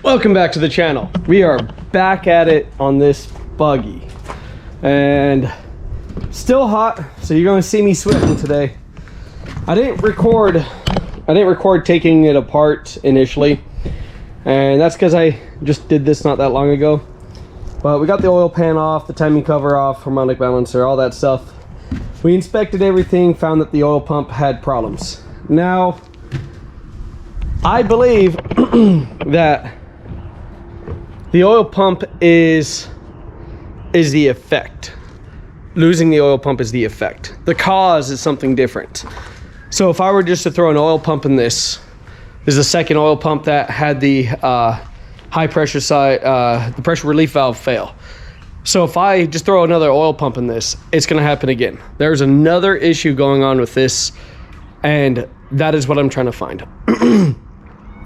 Welcome back to the channel. We are back at it on this buggy and still hot, so you're going to see me sweating today. I didn't record taking it apart initially, and that's because I just did this not that long ago. But we got the oil pan off, the timing cover off, harmonic balancer, all that stuff. We inspected everything, found that the oil pump had problems. Now I believe that the oil pump is the effect. Losing the oil pump is the effect. The cause is something different. So if I were just to throw an oil pump in this is the second oil pump that had the high pressure side, the pressure relief valve fail. So if I just throw another oil pump in this, it's gonna happen again. There's another issue going on with this, and that is what I'm trying to find.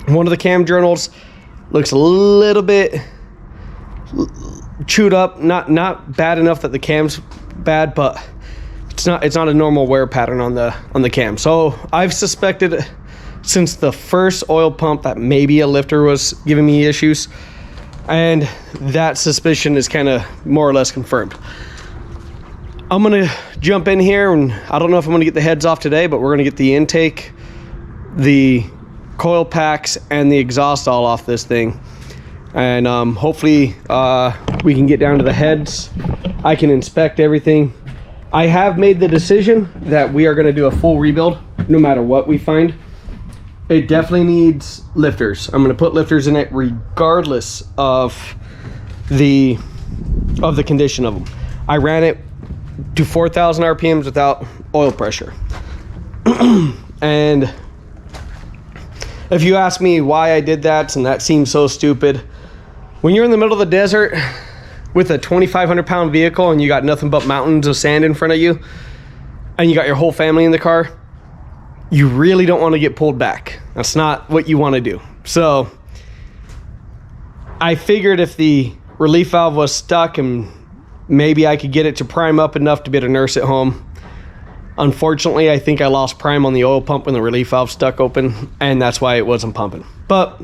One of the cam journals looks a little bit chewed up, not bad enough that the cam's bad, but it's not a normal wear pattern on the cam. So I've suspected since the first oil pump that maybe a lifter was giving me issues, and that suspicion is kind of more or less confirmed. I'm gonna jump in here, and I don't know if I'm gonna get the heads off today, but we're gonna get the intake, the coil packs, and the exhaust all off this thing, and hopefully we can get down to the heads. I can inspect everything. I have made the decision that we are going to do a full rebuild no matter what we find. It definitely needs lifters. I'm going to put lifters in it regardless of the condition of them. I ran it to 4,000 RPMs without oil pressure. And if you ask me why I did that, and that seems so stupid, when you're in the middle of the desert with a 2,500 pound vehicle and you got nothing but mountains of sand in front of you, and you got your whole family in the car, you really don't want to get pulled back. That's not what you want to do. So I figured if the relief valve was stuck and maybe I could get it to prime up enough to be able to nurse it home. Unfortunately, I think I lost prime on the oil pump when the relief valve stuck open, and that's why it wasn't pumping. But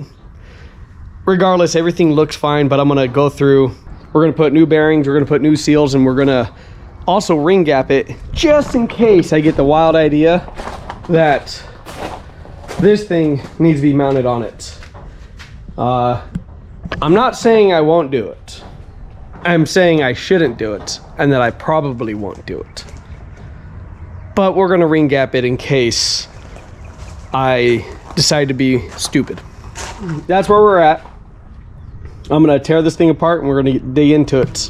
regardless, everything looks fine. But I'm gonna go through, we're gonna put new bearings, we're gonna put new seals, and we're gonna also ring gap it just in case I get the wild idea that this thing needs to be mounted on it. I'm not saying I won't do it. I'm saying I shouldn't do it, and that I probably won't do it. But we're gonna ring gap it in case I decide to be stupid. That's where we're at. I'm gonna tear this thing apart and we're gonna dig into it.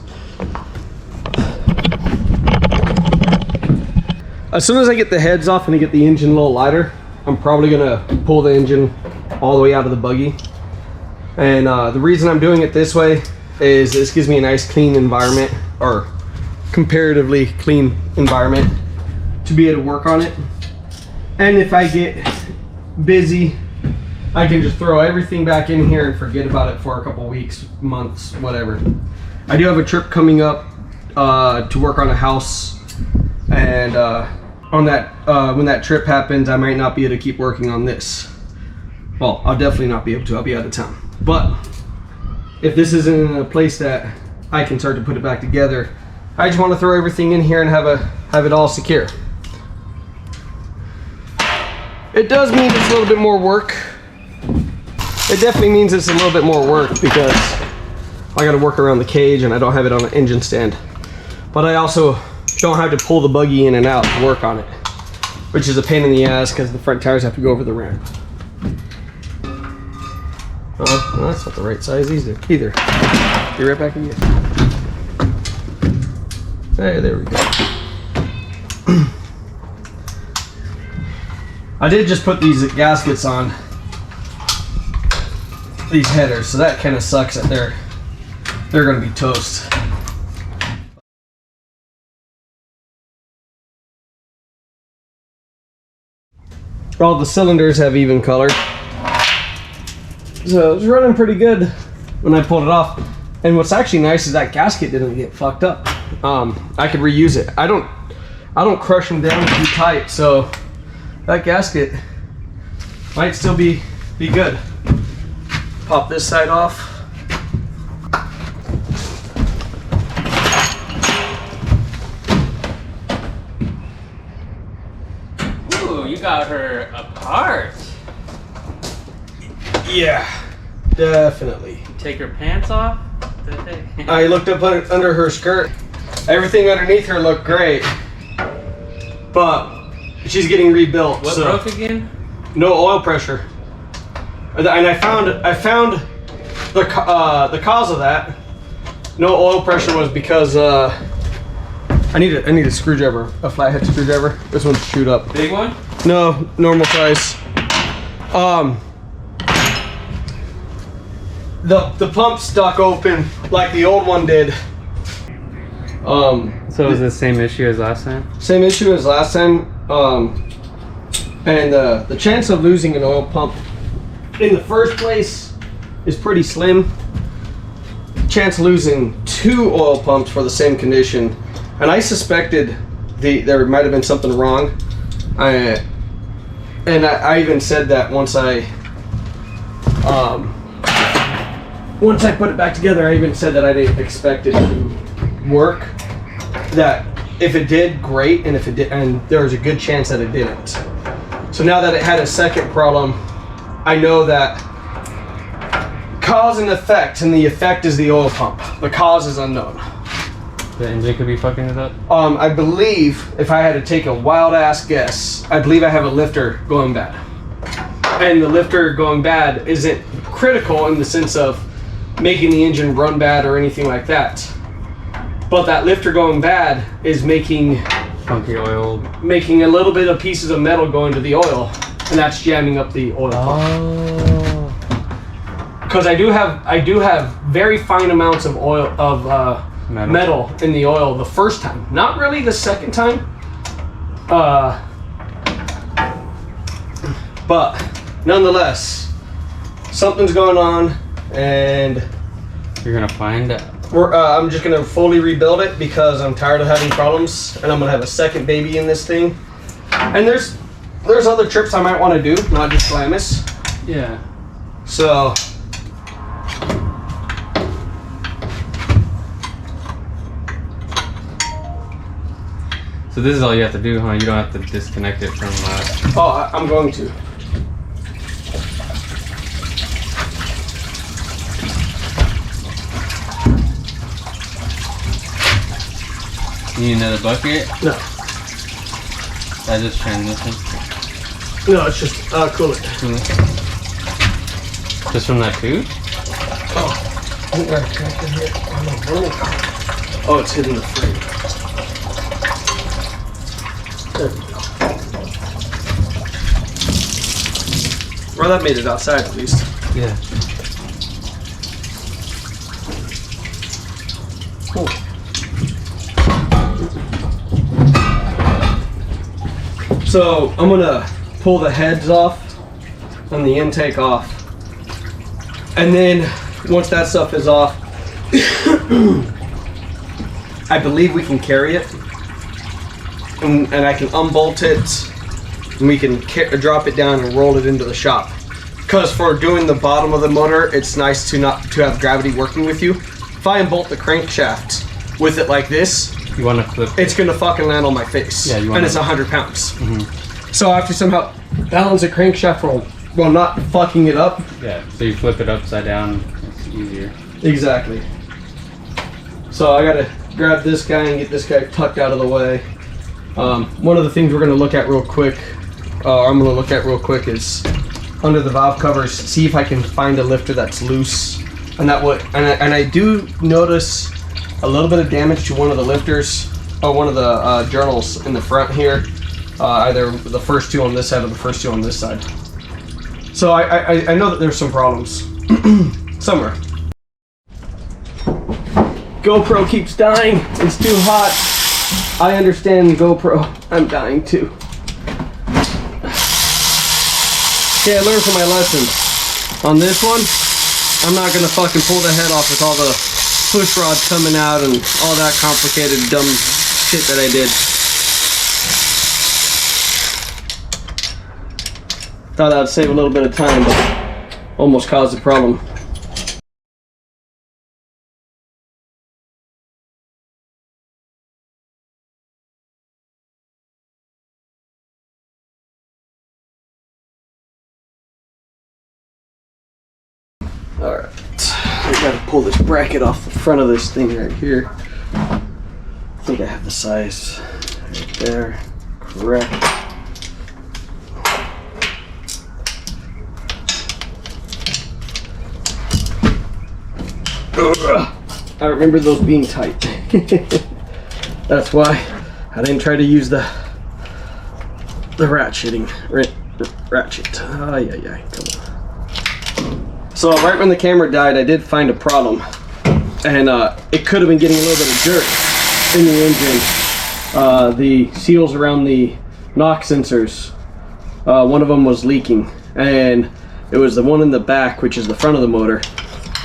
As soon as I get the heads off and I get the engine a little lighter, I'm probably gonna pull the engine all the way out of the buggy. And the reason I'm doing it this way is this gives me a nice clean environment, or comparatively clean environment, to be able to work on it. And if I get busy, I can just throw everything back in here and forget about it for a couple weeks, months, whatever. I do have a trip coming up to work on a house, and on that when that trip happens, I might not be able to keep working on this. Well, I'll definitely not be able to. I'll be out of town. But if this isn't in a place that I can start to put it back together, I just want to throw everything in here and have it all secure. It does mean it's a little bit more work. It definitely means it's a little bit more work because I got to work around the cage and I don't have it on an engine stand. But I also don't have to pull the buggy in and out to work on it, which is a pain in the ass because the front tires have to go over the ramp. Oh, well, that's not the right size either. Be right back again. Hey, there we go. I did just put these gaskets on these headers, so that kind of sucks that they're going to be toast. All the cylinders have even color, so it was running pretty good when I pulled it off. And what's actually nice is that gasket didn't get fucked up. I could reuse it. I don't crush them down too tight, so that gasket might still be good. pop this side off. Ooh, you got her apart. Yeah, definitely. Take her pants off? I looked up under her skirt. Everything underneath her looked great, but she's getting rebuilt. What broke again? No oil pressure. And I found the cause of that. No oil pressure was because I need a screwdriver, a flathead screwdriver. This one's chewed up. Big one? No, normal size. The pump stuck open like the old one did. So it was the same issue as last time? Same issue as last time. And the chance of losing an oil pump in the first place is pretty slim. Chance of losing 2 oil pumps for the same condition, and I suspected there might have been something wrong. I even said that once I put it back together. I even said that I didn't expect it to work. That if it did, great, and if it did, and there was a good chance that it didn't. So now that it had a second problem, I know that cause and effect, and the effect is the oil pump. The cause is unknown. The engine could be fucking it up? I believe, if I had to take a wild ass guess, I believe I have a lifter going bad. And the lifter going bad isn't critical in the sense of making the engine run bad or anything like that. But that lifter going bad is making funky oil, making a little bit of pieces of metal go into the oil, and that's jamming up the oil pump. Because I do have very fine amounts of oil of metal in the oil the first time, not really the second time. But nonetheless, something's going on, and you're gonna find out. I'm just gonna fully rebuild it because I'm tired of having problems, and I'm gonna have a second baby in this thing. And there's other trips I might want to do, not just Glamis. Yeah. So this is all you have to do, huh? You don't have to disconnect it from. Oh, I'm going to. You need another bucket? No. That just transmission? No, it's just coolant. Just from that tube? Oh, I think I connected here. Oh, it's hidden in the frame. There we go. Well, that made it outside at least. Yeah. Cool. So I'm gonna pull the heads off and the intake off, and then once that stuff is off, I believe we can carry it, and I can unbolt it, and we can drop it down and roll it into the shop. Because for doing the bottom of the motor, it's nice to have gravity working with you. If I unbolt the crankshaft with it like this, you want to flip? It's gonna fucking land on my face. Yeah, and it's 100 pounds. Mm-hmm. So I have to somehow balance the crankshaft while not fucking it up. Yeah. So you flip it upside down. It's easier. Exactly. So I gotta grab this guy and get this guy tucked out of the way. One of the things we're gonna look at real quick, I'm gonna look at real quick, is under the valve covers. See if I can find a lifter that's loose, and I do notice a little bit of damage to one of the lifters, or one of the journals in the front here, either the first two on this side or the first two on this side. So I know that there's some problems somewhere. GoPro keeps dying. It's too hot. I understand the GoPro. I'm dying too. Okay, I learned from my lesson. On this one, I'm not gonna fucking pull the head off with all the push rods coming out and all that complicated dumb shit that I did. Thought that would save a little bit of time, but almost caused a problem. All right, I gotta pull this bracket off the front of this thing right here. I think I have the size right there, correct. I remember those being tight. That's why I didn't try to use the ratchet. Oh yeah, come on. So right when the camera died, I did find a problem, and it could have been getting a little bit of dirt in the engine. The seals around the knock sensors, one of them was leaking, and it was the one in the back, which is the front of the motor.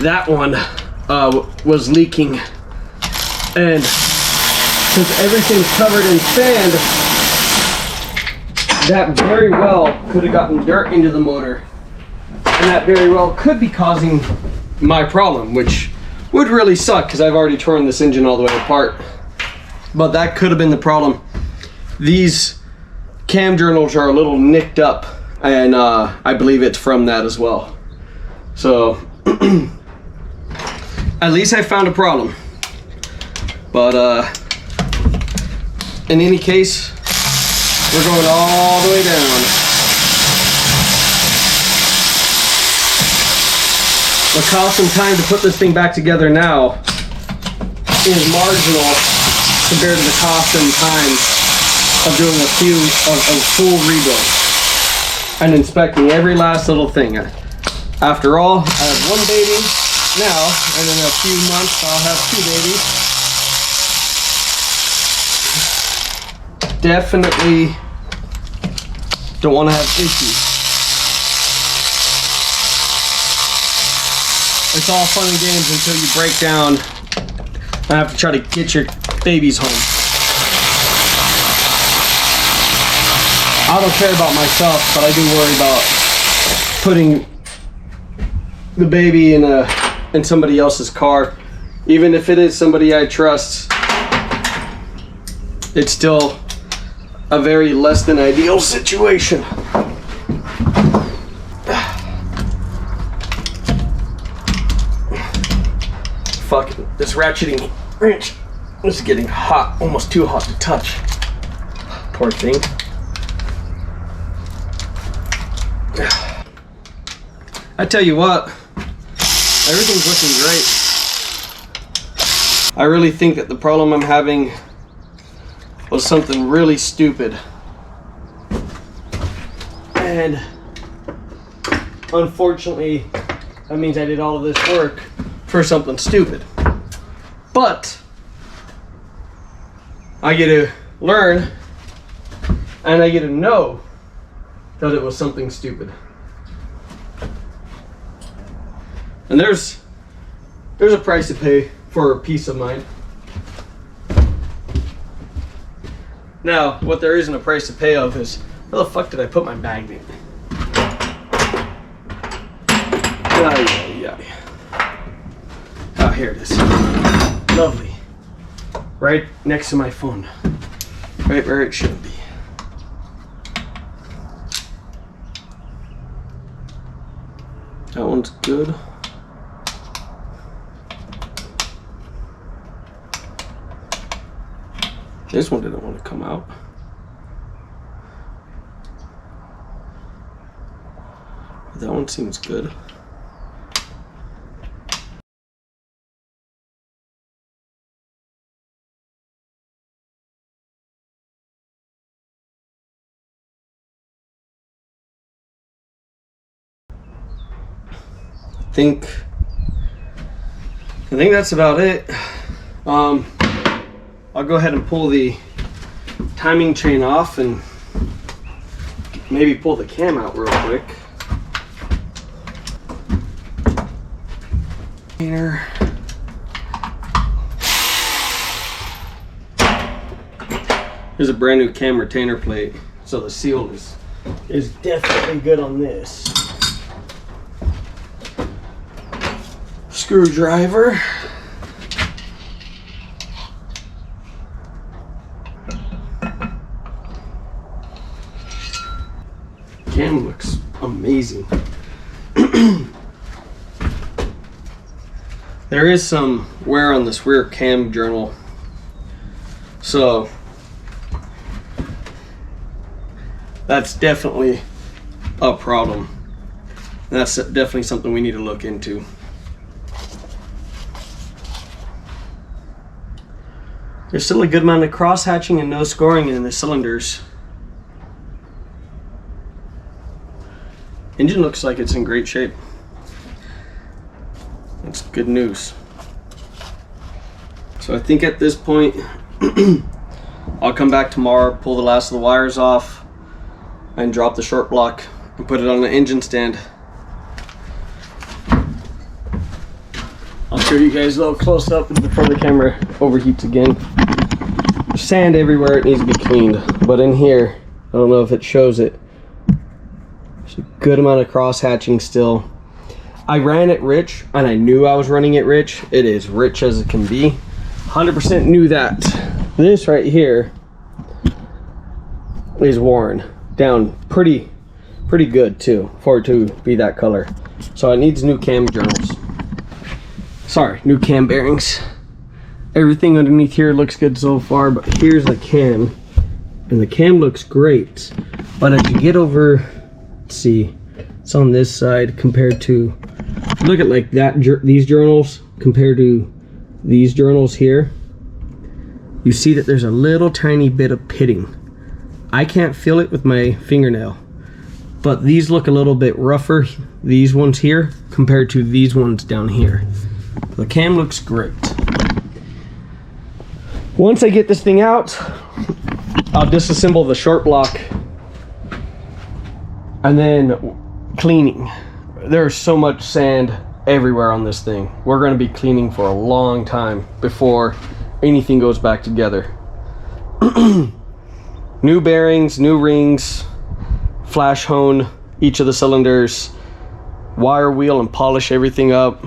That one was leaking, and since everything's covered in sand, that very well could have gotten dirt into the motor, and that very well could be causing my problem, which would really suck because I've already torn this engine all the way apart. But that could have been the problem. These cam journals are a little nicked up, and I believe it's from that as well. So at least I found a problem. But in any case, we're going all the way down. The cost and time to put this thing back together now is marginal compared to the cost and time of doing a full rebuild and inspecting every last little thing. After all, I have one baby now, and in a few months I'll have two babies. Definitely don't want to have issues. It's all fun and games until you break down and have to try to get your babies home. I don't care about myself, but I do worry about putting the baby in somebody else's car. Even if it is somebody I trust, it's still a very less than ideal situation. Fuck, this ratcheting wrench is getting hot, almost too hot to touch. Poor thing. I tell you what, everything's looking great. I really think that the problem I'm having was something really stupid. And unfortunately, that means I did all of this work for something stupid. But I get to learn and I get to know that it was something stupid. And there's a price to pay for peace of mind. Now, what there isn't a price to pay of is, where the fuck did I put my magnet? Oh, here it is. Lovely. Right next to my phone. Right where it should be. That one's good. This one didn't want to come out. That one seems good. I think that's about it. I'll go ahead and pull the timing chain off and maybe pull the cam out real quick. Here. Here's a brand new cam retainer plate, so the seal is definitely good on this. Screwdriver. Cam looks amazing. There is some wear on this rear cam journal. So that's definitely a problem. That's definitely something we need to look into. There's still a good amount of cross hatching and no scoring in the cylinders. Engine looks like it's in great shape. That's good news. So I think at this point, I'll come back tomorrow, pull the last of the wires off, and drop the short block and put it on the engine stand. I'll show you guys a little close up before the camera overheats again. There's sand everywhere, it needs to be cleaned. But in here, I don't know if it shows it, there's a good amount of cross hatching still. I ran it rich, and I knew I was running it rich. It is rich as it can be. 100% knew that. This right here is worn down pretty good too, for it to be that color. So it needs new cam journals. Sorry, new cam bearings. Everything underneath here looks good so far, but here's the cam, and the cam looks great. But as you get over, let's see, it's on this side compared to, look at like that, these journals compared to these journals here. You see that there's a little tiny bit of pitting. I can't feel it with my fingernail, but these look a little bit rougher, these ones here, compared to these ones down here. The cam looks great. Once I get this thing out, I'll disassemble the short block and then cleaning. There's so much sand everywhere on this thing. We're going to be cleaning for a long time before anything goes back together. New bearings, new rings, flash hone each of the cylinders, wire wheel and polish everything up.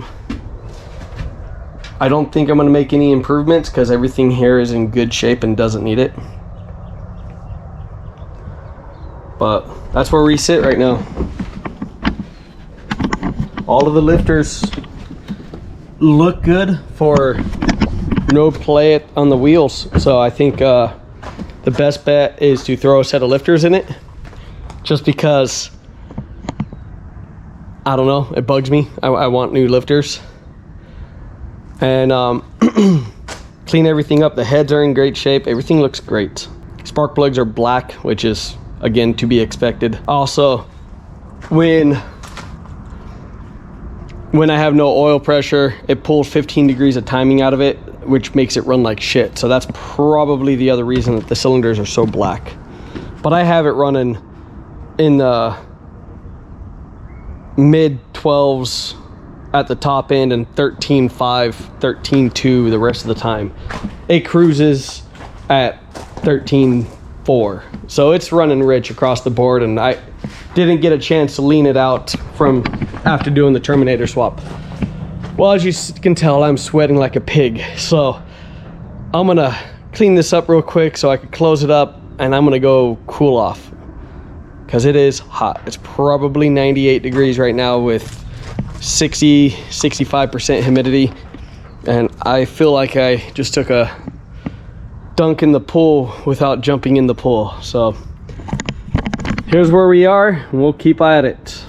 I don't think I'm going to make any improvements because everything here is in good shape and doesn't need it. But that's where we sit right now. All of the lifters look good for no play on the wheels. So I think the best bet is to throw a set of lifters in it, just because, I don't know, it bugs me. I want new lifters. And clean everything up. The heads are in great shape. Everything looks great. Spark plugs are black, which is, again, to be expected. Also, when I have no oil pressure, it pulls 15 degrees of timing out of it, which makes it run like shit. So that's probably the other reason that the cylinders are so black. But I have it running in the mid 12s at the top end and 13.5, 13.2 the rest of the time. It cruises at 13.4. So it's running rich across the board, and I didn't get a chance to lean it out from after doing the Terminator swap. Well, as you can tell, I'm sweating like a pig. So I'm gonna clean this up real quick so I can close it up, and I'm gonna go cool off because it is hot. It's probably 98 degrees right now with 65% humidity, and I feel like I just took a dunk in the pool without jumping in the pool. So here's where we are, and we'll keep at it.